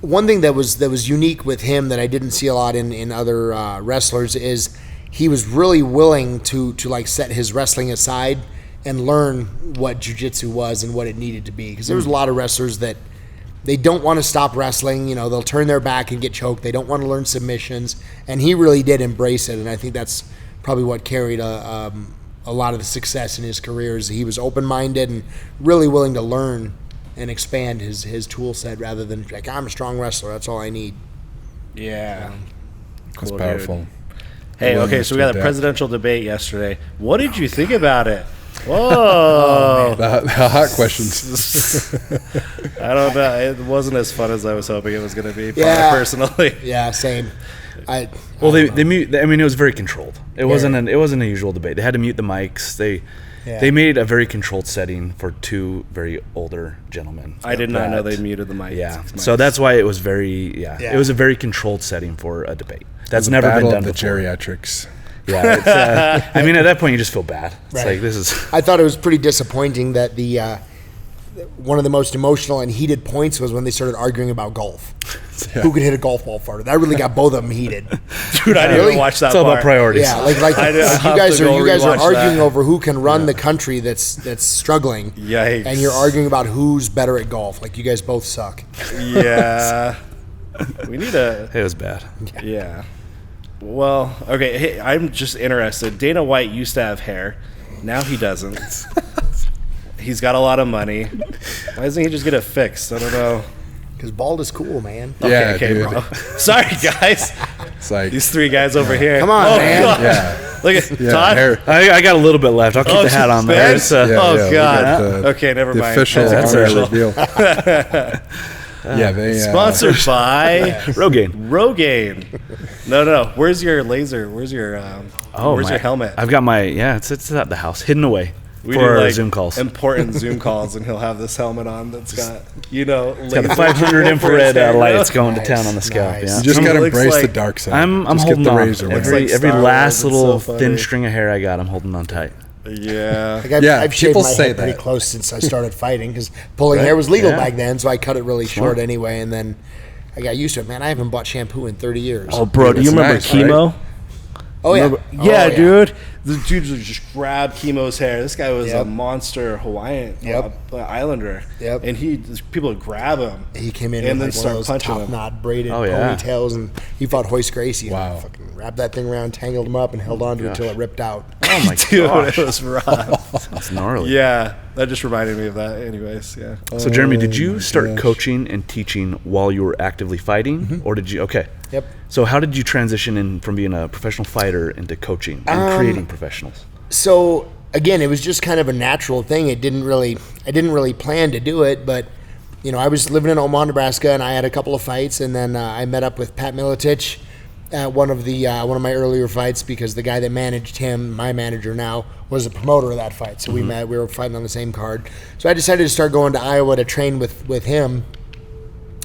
one thing that was unique with him that I didn't see a lot in other wrestlers is he was really willing to set his wrestling aside and learn what jiu-jitsu was and what it needed to be. Because there was a lot of wrestlers that they don't want to stop wrestling. They'll turn their back and get choked. They don't want to learn submissions. And he really did embrace it. And I think that's probably what carried a lot of the success in his career is he was open-minded and really willing to learn and expand his tool set rather than like, I'm a strong wrestler. That's all I need. Yeah. That's powerful. Dude. Hey, okay, so we got a presidential debate yesterday. What did you think about it? Whoa. The hot questions. I don't know. It wasn't as fun as I was hoping it was going to be, personally. Yeah, same. They mute. I mean, it was very controlled. It wasn't a usual debate. They had to mute the mics. They made a very controlled setting for two very older gentlemen. I did not know they muted the mics. Yeah, so that's why it was it was a very controlled setting for a debate. That's never been done the before. Geriatrics. Yeah, it's, I mean, at that point, you just feel bad. It's like, this is... I thought it was pretty disappointing that one of the most emotional and heated points was when they started arguing about golf. Yeah. Who could hit a golf ball farther? That really got both of them heated. Dude, I didn't even watch that It's all about priorities. Yeah, like you guys are arguing over who can run the country that's struggling. Yikes. And you're arguing about who's better at golf. Like, you guys both suck. Yeah. We need a... It was bad. Yeah. Well, okay, hey, I'm just interested. Dana White used to have hair. Now he doesn't. He's got a lot of money. Why doesn't he just get it fixed? I don't know. Because bald is cool, man. Okay, bro. Sorry, guys. It's like, These three guys over here. Come on, man. yeah. Look at Yeah, Todd. hair. I got a little bit left. I'll keep the hat on there. Ben? It's, Yeah, Oh, yeah, we God. got Okay, never the mind. official That's honor official. reveal. Yeah, they Sponsored by Rogaine. Rogaine. No. Where's your laser? Where's your your helmet? I've got my it's at the house, hidden away We for do, our like, Zoom calls. Important Zoom calls, and he'll have this helmet on that's got It's got the 500 infrared lights going to town on the scalp. Nice. Yeah. You just got to Looks embrace the like- dark side. I'm Just holding get the on. razor with Every it. It's like Star last Wars. little It's so thin funny. string of hair I got, I'm holding on tight. Yeah. Like Yeah, I've shaved people my say head pretty that. close since I started fighting because pulling Right? hair was legal Yeah. back then, so I cut it really Smart. short anyway, and then I got used to it. Man, I haven't bought shampoo in 30 years. Oh, bro, do you It's remember nice, Chemo? Oh, yeah. Remember- Oh, yeah, dude. The dude would just grab Chemo's hair. This guy was Yep. a monster Hawaiian Yep. Islander. Yep. And people would grab him. He came in And with then like one start of those punching top him. knot braided Oh, yeah. ponytails, and he fought Hoist Gracie. Wow. And fucking wrapped that thing around, tangled him up, and held on to it until it ripped out. Oh my Dude, gosh, it was rough. that's gnarly. Yeah, that just reminded me of that. Anyways, yeah. So Jeremy, did Oh you my start gosh. coaching and teaching while you were actively fighting, or did you? Okay. Yep. So how did you transition in from being a professional fighter into coaching and creating professionals? So again, it was just kind of a natural thing. I didn't really plan to do it, but you know, I was living in Omaha, Nebraska, and I had a couple of fights, and then I met up with Pat Miletich at one of my earlier fights because the guy that managed him, my manager now, was the promoter of that fight. So we met. We were fighting on the same card. So I decided to start going to Iowa to train with him,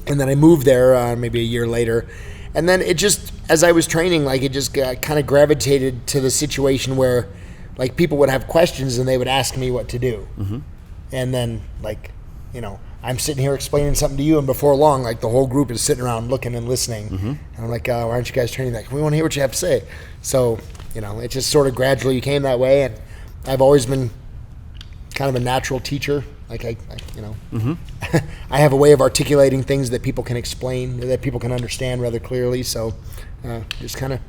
and then I moved there maybe a year later. And then it just, as I was training, like it just kind of gravitated to the situation where, like, people would have questions and they would ask me what to do. And then, like, you know, I'm sitting here explaining something to you, and before long, like, the whole group is sitting around looking and listening. And I'm like, why aren't you guys training? Like, we want to hear what you have to say. So, you know, it just sort of gradually came that way. And I've always been kind of a natural teacher. Like, I I have a way of articulating things that people can explain, that people can understand rather clearly. So, just kind of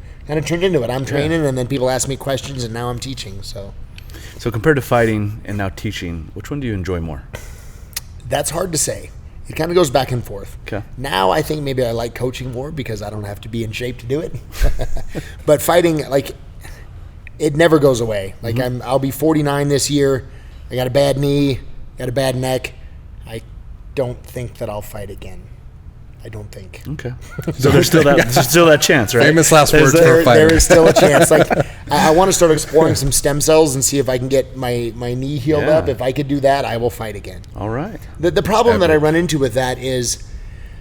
turned into it. I'm training, and then people ask me questions, and now I'm teaching. So compared to fighting and now teaching, which one do you enjoy more? that's hard to say. It kind of goes back and forth. Okay. Now I think maybe I like coaching more because I don't have to be in shape to do it. But fighting, like, it never goes away. Like, I'll be 49 this year. I got a bad knee, got a bad neck. I don't think that I'll fight again. I don't think. Okay. So there's still that chance, right? Famous last words for a There fighter. is still a chance. Like, I want to start exploring some stem cells and see if I can get my knee healed Yeah. up. If I could do that, I will fight again. All right. The problem that I run into with that is,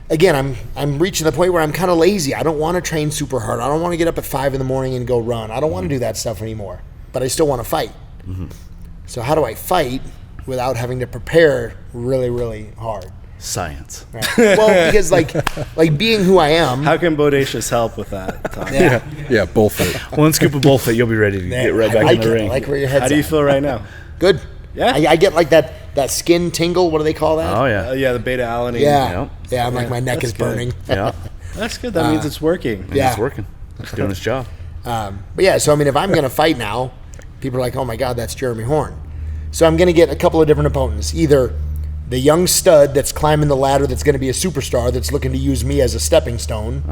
again, I'm reaching the point where I'm kind of lazy. I don't want to train super hard. I don't want to get up at 5 a.m. and go run. I don't want to do that stuff anymore. But I still want to fight. So how do I fight without having to prepare really, really hard? Science. Right. Well, because like being who I am. How can Bodacious help with that, Tom? Yeah, BullFit. One scoop of BullFit, you'll be ready to get right I back like in the it. ring. I like where your head's How do you at. feel right now? Good. Yeah? I get like that skin tingle. What do they call that? Oh yeah. Yeah, the beta alanine. Yeah. Yep. Yeah, I'm like, my neck That's is good. burning. Yeah. That's good. That means it's working. And Yeah. It's working. It's doing its job. But yeah, so I mean, if I'm going to fight now, people are like, oh my God, that's Jeremy Horn. So I'm going to get a couple of different opponents. Either the young stud that's climbing the ladder that's going to be a superstar that's looking to use me as a stepping stone,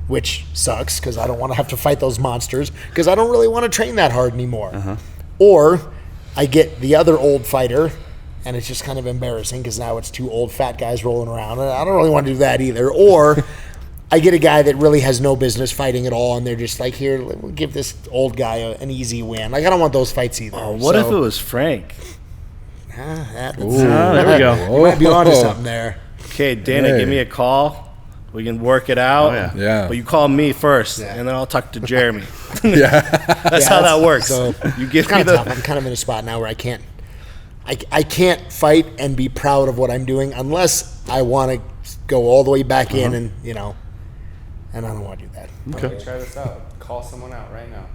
which sucks because I don't want to have to fight those monsters because I don't really want to train that hard anymore. Or I get the other old fighter, and it's just kind of embarrassing because now it's two old fat guys rolling around, and I don't really want to do that either. Or I get a guy that really has no business fighting at all, and they're just like, here, we'll give this old guy an easy win. Like, I don't want those fights either. What if it was Frank? There we go. You might be onto something there. Okay, Dana, Hey. give me a call. We can work it out. Oh, yeah. Yeah. But you call me first, and then I'll talk to Jeremy. Yeah. That's how that works. So You give it's me kind of tough. the. I'm kind of in a spot now where I can't fight and be proud of what I'm doing unless I want to go all the way back in and, you know, and I don't want to do that. Okay. Try this out. Call someone out right now.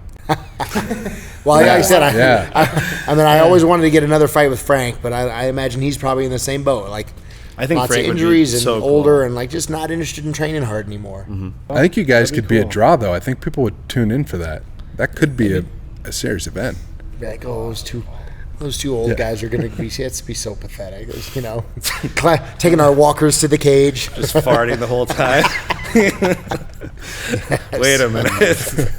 Well, like I said, Yeah. I mean, I always wanted to get another fight with Frank, but I imagine he's probably in the same boat. Like, I think lots Frank of would be injuries and so cool. older and, like, just not interested in training hard anymore. I think you guys That'd could be be a cool. draw, though. I think people would tune in for that. That could be a serious event. Be like, oh, those two old guys are going to be, it's be so pathetic. It's, you know, taking our walkers to the cage. Just farting the whole time. Wait a minute.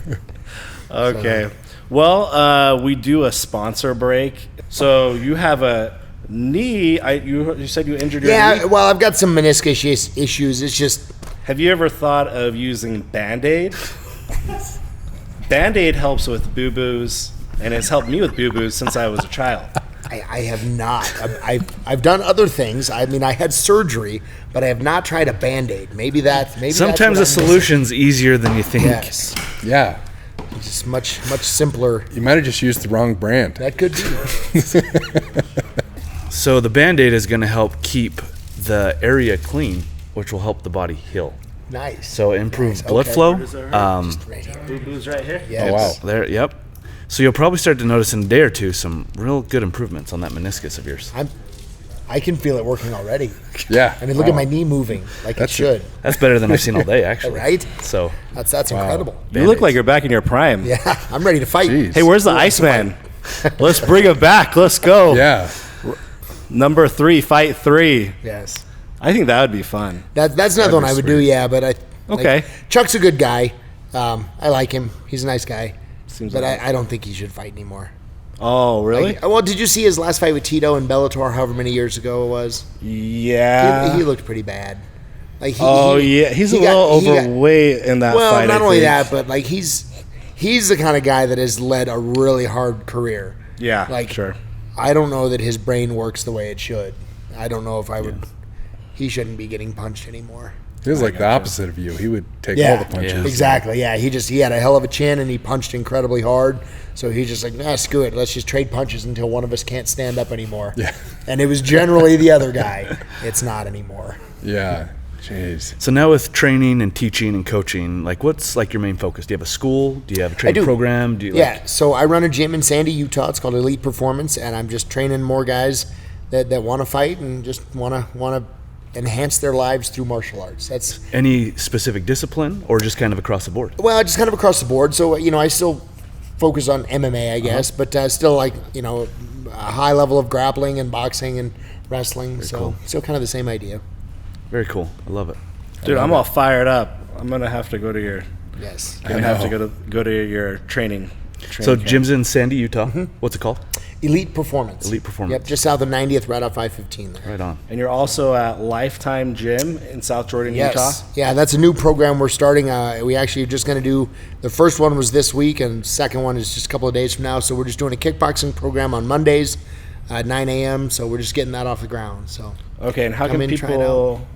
Okay. Well, we do a sponsor break. So you have a knee. You said you injured your knee? Yeah, well, I've got some meniscus issues. It's just... Have you ever thought of using Band-Aid? Band-Aid helps with boo-boos, and it's helped me with boo-boos since I was a child. I have not. I've done other things. I mean, I had surgery, but I have not tried a Band-Aid. Maybe sometimes the solution's easier than you think. Yes. Yeah. It's just much simpler. You might have just used the wrong brand. That could be. So the Band-Aid is going to help keep the area clean, which will help the body heal. Nice. So improve Nice, blood okay. flow. Just right here. Boo-boos right here? Yes. Oh, wow. There, yep. So you'll probably start to notice in a day or two some real good improvements on that meniscus of yours. I can feel it working already. Yeah. I mean, look at my knee moving like it should. That's better than I've seen all day, actually. Right? So That's incredible. You look like you're back in your prime. Yeah, I'm ready to fight. Jeez. Hey, where's the Iceman? Let's bring him back. Let's go. Yeah. Number 3, fight 3. Yes. I think that would be fun. That's another one I would do, yeah, but Okay. Chuck's a good guy. I like him. He's a nice guy. Seems But like I don't think he should fight anymore. Oh, really? Well, did you see his last fight with Tito in Bellator, however many years ago it was? Yeah. He looked pretty bad. Like He's a little overweight in that well, fight. not I only think. that, but like he's the kind of guy that has led a really hard career. Yeah, Like, sure. I don't know that his brain works the way it should. I don't know if I would. He shouldn't be getting punched anymore. He was like the opposite of you. He would take all Yeah, the punches. Yeah. exactly. Yeah, he had a hell of a chin and he punched incredibly hard. So he's just like, screw it. Let's just trade punches until one of us can't stand up anymore. Yeah. And it was generally the other guy. It's not anymore. Yeah. Jeez. So now with training and teaching and coaching, like what's like your main focus? Do you have a school? Do you have a training do. program? Do you Yeah, so I run a gym in Sandy, Utah. It's called Elite Performance, and I'm just training more guys that want to fight and just want to enhance their lives through martial arts. That's any specific discipline or just kind of across the board? well, just kind of across the board. So I still focus on MMA, I guess, but still like a high level of grappling and boxing and wrestling. cool. Still kind of the same idea. Very cool. I love it. Dude, I'm all fired up. I'm gonna have to go to your. Yes. Gonna have to go to your training. So camp. gym's in Sandy, Utah. What's it called? Elite Performance. Elite Performance. Yep, just south of 90th, right off 515 there. Right on. And you're also at Lifetime Gym in South Jordan, Utah. Yeah, that's a new program we're starting. We actually are just going to do, the first one was this week, and the second one is just a couple of days from now. So we're just doing a kickboxing program on Mondays at 9 a.m. So we're just getting that off the ground. So Okay, and how Come can in, try it people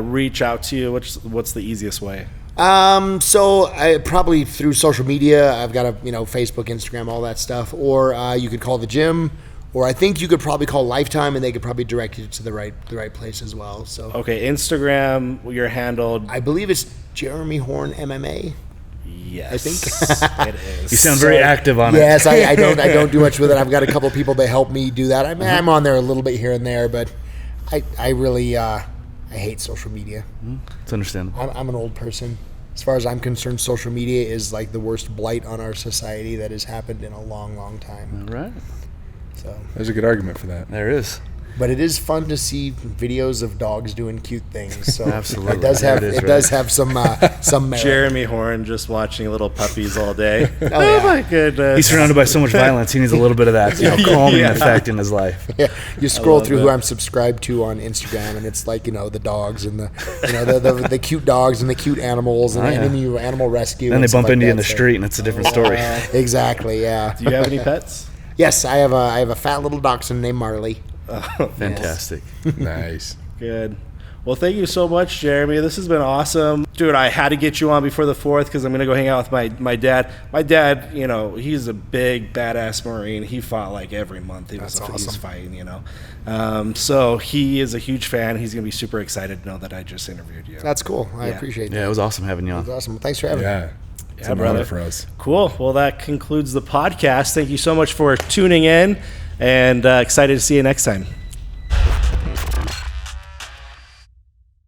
reach out to you? What's the easiest way? So I probably through social media. I've got a Facebook, Instagram, all that stuff. Or you could call the gym, or I think you could probably call Lifetime, and they could probably direct you to the right place as well. So Okay, Instagram, you're handled. I believe it's Jeremy Horn MMA. Yes, I think. it is. You sound very active on it. Yes, I don't do much with it. I've got a couple people that help me do that. I'm on there a little bit here and there, but I really I hate social media. It's understandable. I'm an old person. As far as I'm concerned, social media is like the worst blight on our society that has happened in a long, long time. All right. So, There's a good argument for that. There is. but it is fun to see videos of dogs doing cute things. So Absolutely. it does have It is, it does have some merit. Jeremy Horn just watching little puppies all day. Oh, yeah. my goodness. He's surrounded by so much violence. He needs a little bit of that, calming Yeah. effect in his life. Yeah, you scroll love through that. who I'm subscribed to on Instagram, and it's like the dogs and the cute dogs and the cute animals and Oh, yeah. animal rescue. Then they and stuff bump like into you in that, the so- street, and it's a different story. Exactly. Yeah. Do you have any pets? Yes, I have a fat little dachshund named Marley. Fantastic. Nice. Good. Well, thank you so much, Jeremy. This has been awesome. Dude, I had to get you on before the 4th because I'm going to go hang out with my dad. My dad, he's a big, badass Marine. He fought like every month. He's fighting, so he is a huge fan. He's going to be super excited to know that I just interviewed you. That's cool. I Yeah. appreciate that. Yeah, it was awesome having you on. That's awesome. Well, thanks for having me. Yeah. It's Yeah, an brother. honor for us. Cool. Well, that concludes the podcast. Thank you so much for tuning in, and excited to see you next time.